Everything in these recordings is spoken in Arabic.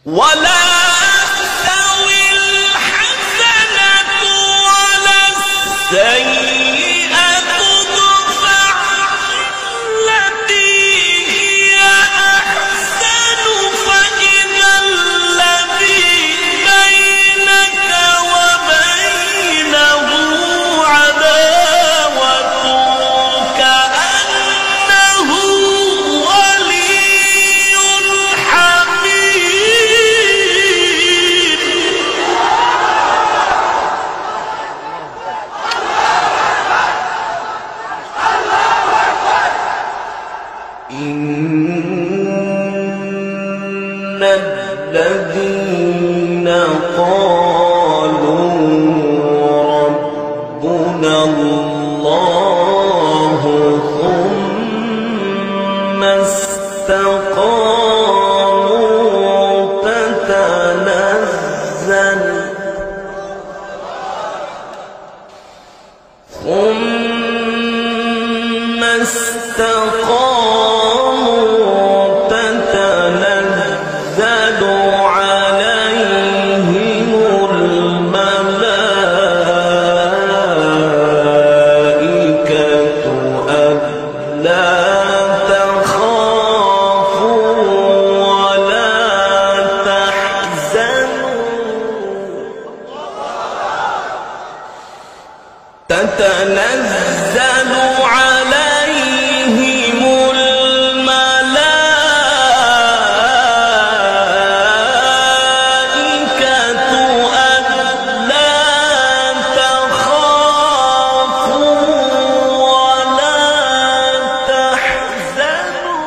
ولا تستوي الحسنة ولا السيئة ادفع بالتي هي أحسن فإذا الذي بينك وبينه عداوة كأنه ولي حميم. إن الذين قالوا ربنا الله ثم استقاموا تتنزل عليهم الملائكة ألا تخافوا ولا تحزنوا تتنزل عليهم الملائكة ألا تخافوا ولا تحزنوا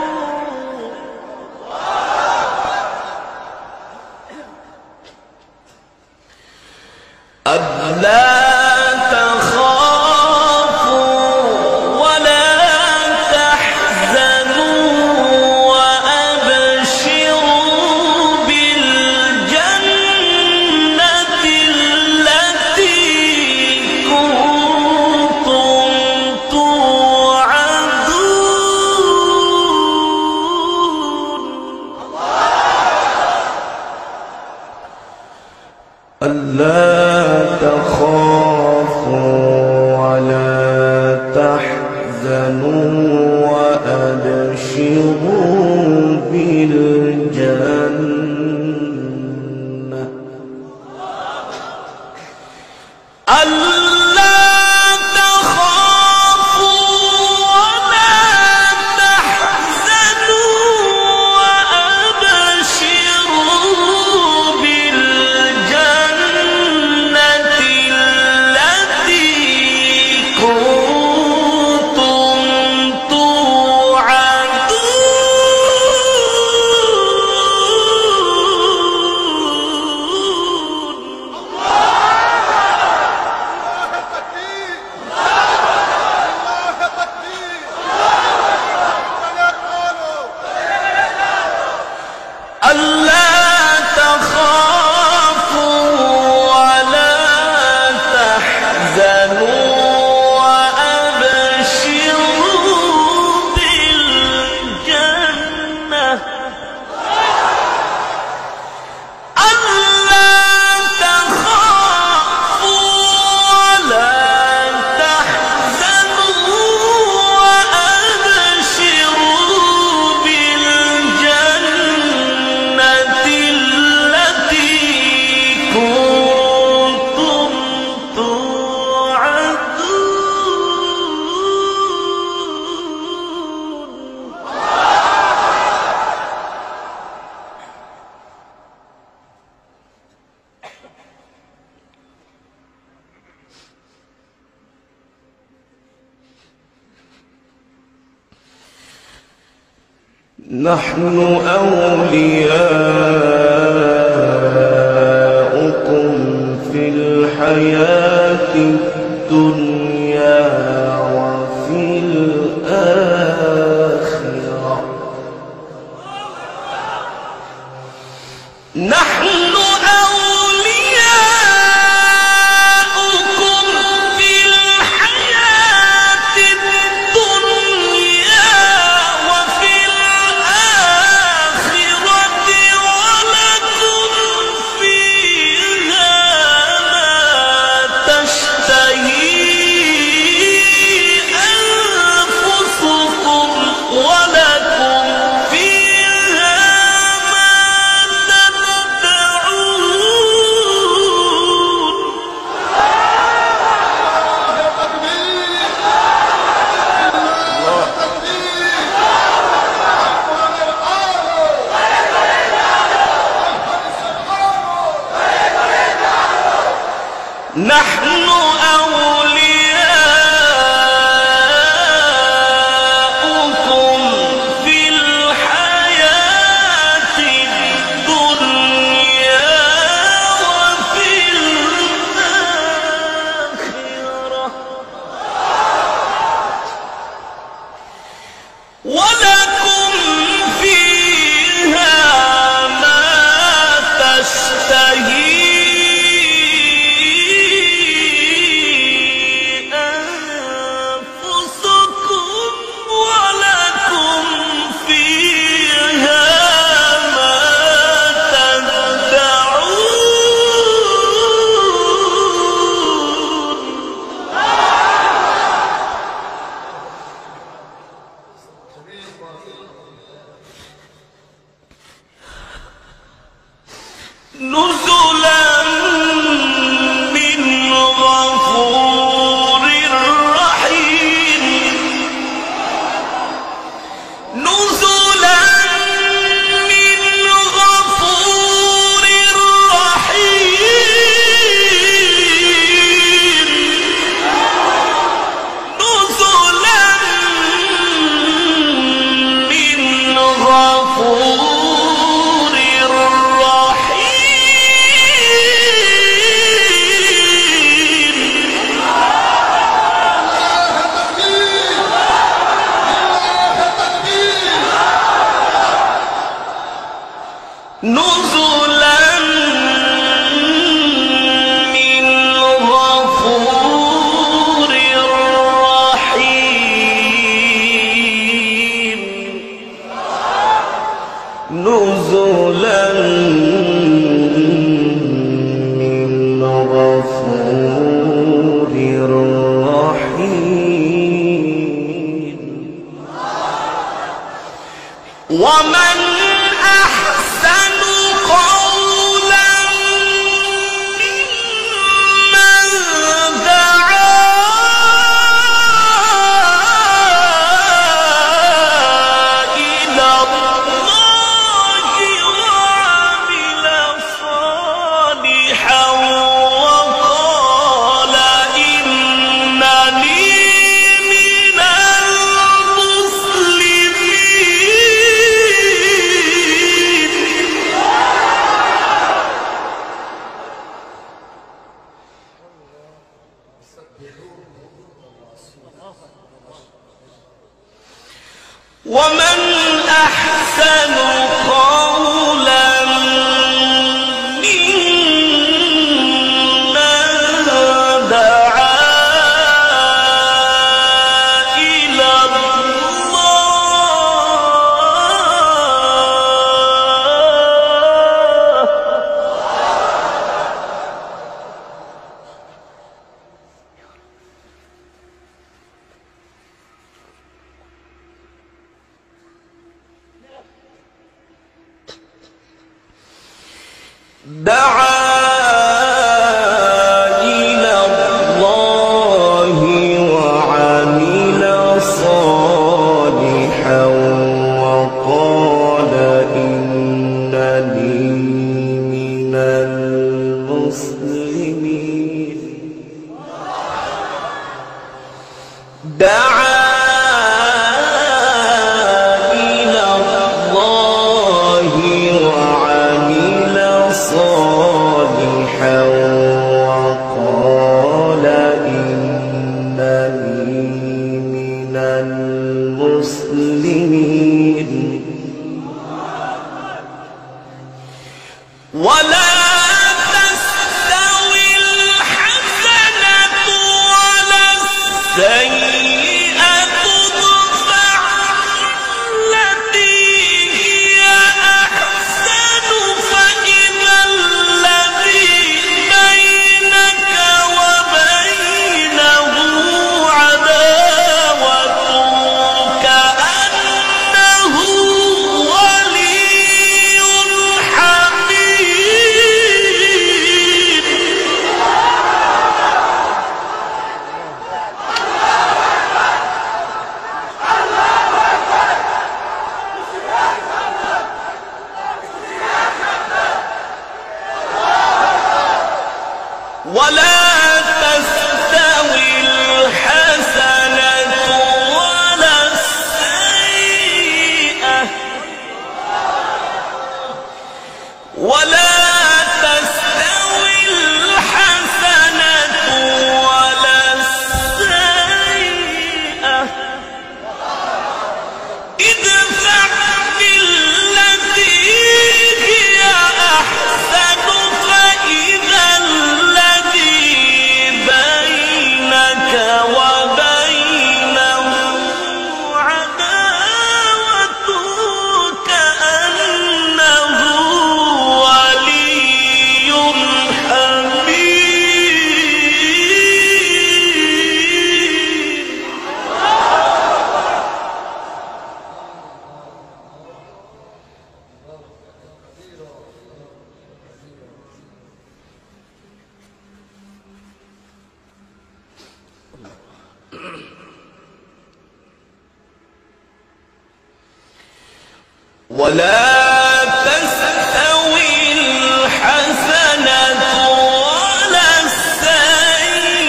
ألا تخافوا ولا تحزنوا وأبشروا بالجنة ألا تخافوا ولا تحزنوا وأبشروا بالجنة التي كنتم نحن أولياؤكم في الحياة الدنيا وفي الآخرة نحن ولكم نحن أولياؤكم في الحياة الدنيا وفي الآخرة ولكم فيها ما تشتهي نزلا من غفور رحيم نزلا من غفور رحيم نزلا من غفور نزلا من غفور رحيم نزلا من غفور رحيم ومن أحسن قولا ممن دعا إلى الله وعمل صالحا وقال إنني من المسلمين ومن أحسن قولا ممن دعا إلى الله دعا إلى الله وعمل صالحا وقال إنني من المسلمين دعا إلى الله وعمل صالحا وقال إنني من المسلمين ولا تستوي الحسنة ولا السيئة ادفع التي هي أحسن فإذا الذي بينك وبينه عداوة كأنه ولي حميم ولا ولا تستوي الحسنة ولا السيئة ادفع بالتي هي أحسن فإذا الذي بينك وبينه عداوة كأنه ولي حميم. ولا تستوي الحسنة ولا السيئة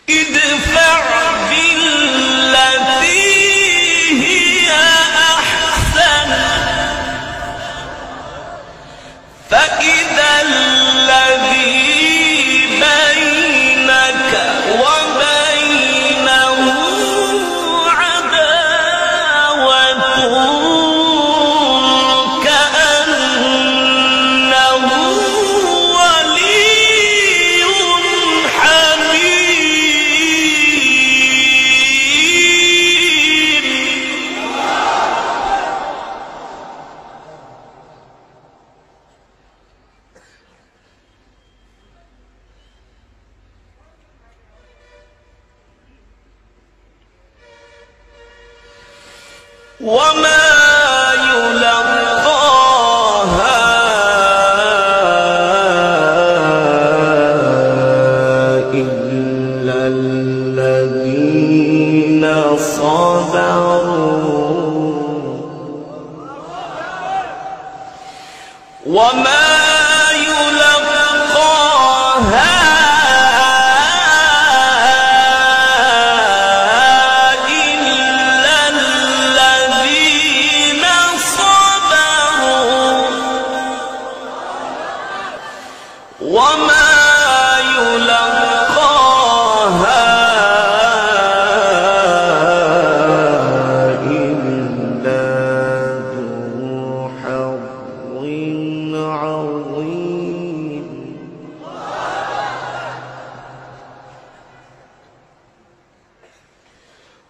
ادفع بالتي هي أحسن فإذا الذي بينك وبينه عداوة كأنه ولي حميم. وما يلقاها إلا الذين صبروا وما يلقاها إلا الذين صبروا وما يلقاها إلا ذو حظ عظيم.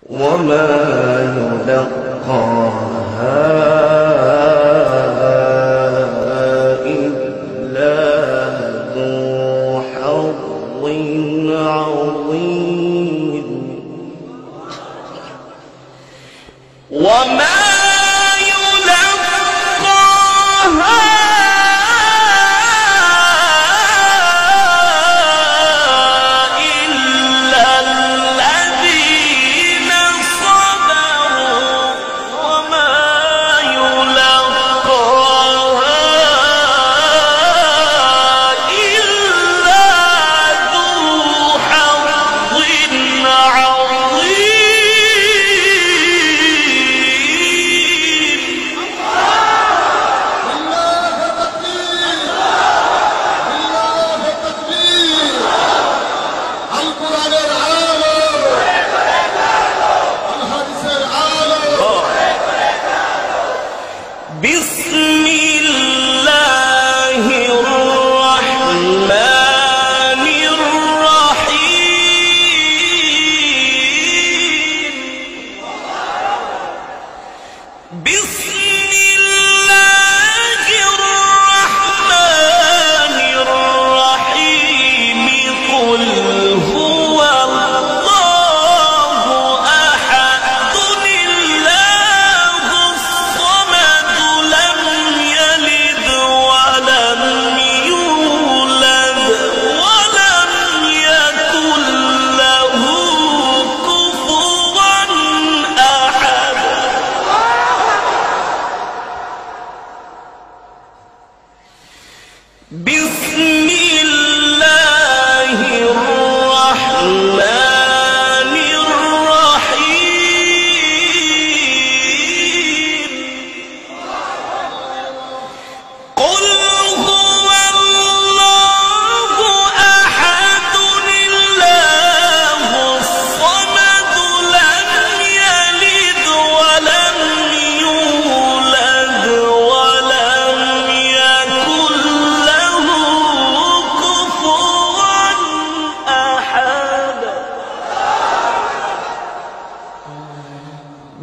وما يلقاها إلا ذو حظ عظيم. وما يلقاها إلا الذين صبروا وما يلقاها إلا ذو حظ عظيم.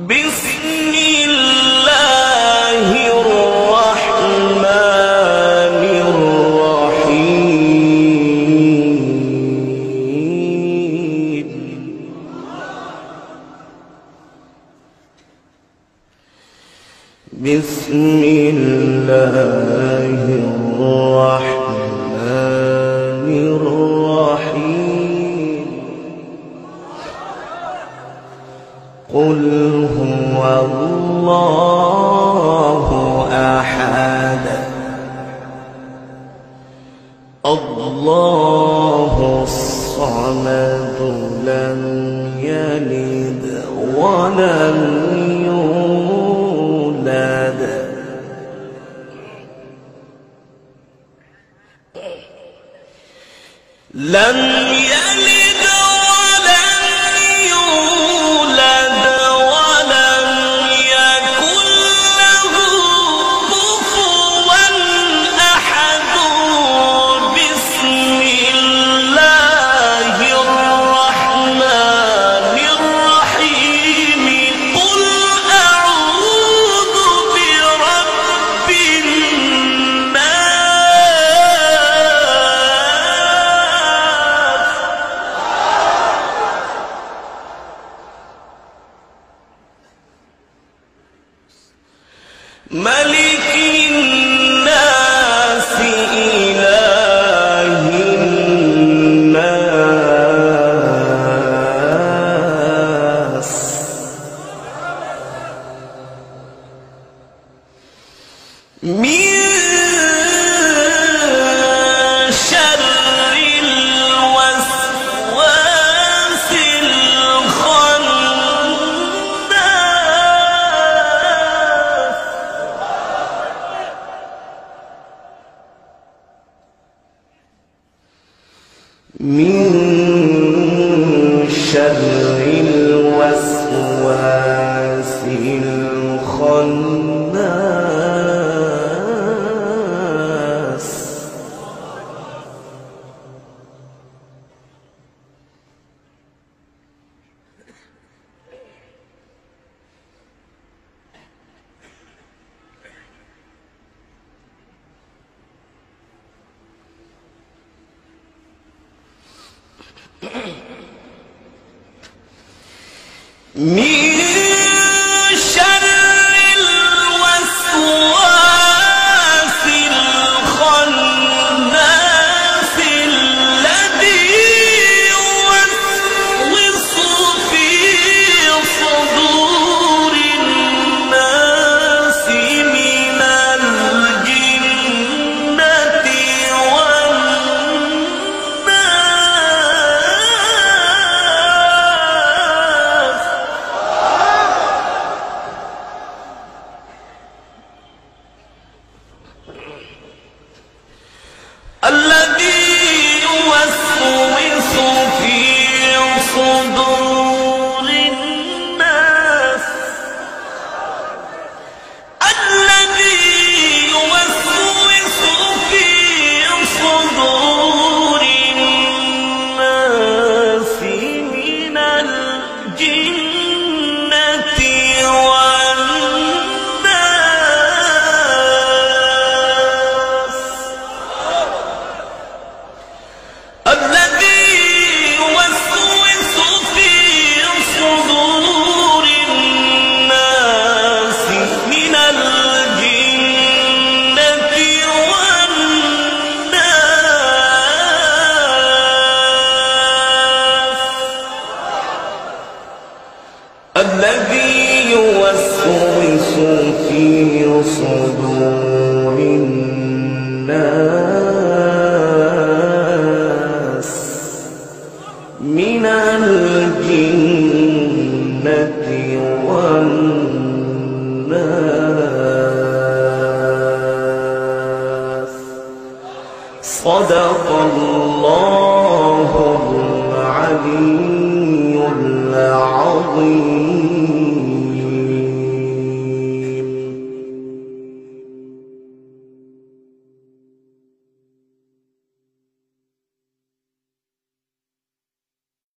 بسم الله الرحمن الرحيم. بسم الله الرحمن الرحيم. قل هو الله أحد الله الصمد لم يلد ولم يولد لم يلد ولم يولد ولم يكن له كفوا أحد. بسم الله الرحمن الرحيم. قل أعوذ برب الناس ملك الناس إله الناس من شر الوسواس الخناس من شر الوسواس الخناس. من شر الوسواس الخناس الذي يوسوس في صدور الناس من الجنة والناس. الذي يوسوس في صدور الناس الذي يوسوس في صدور الناس من الجنة والناس. الذي يوسوس في صدور الناس من الجنة والناس. الذي يوسوس في صدور الناس من الجنة والناس.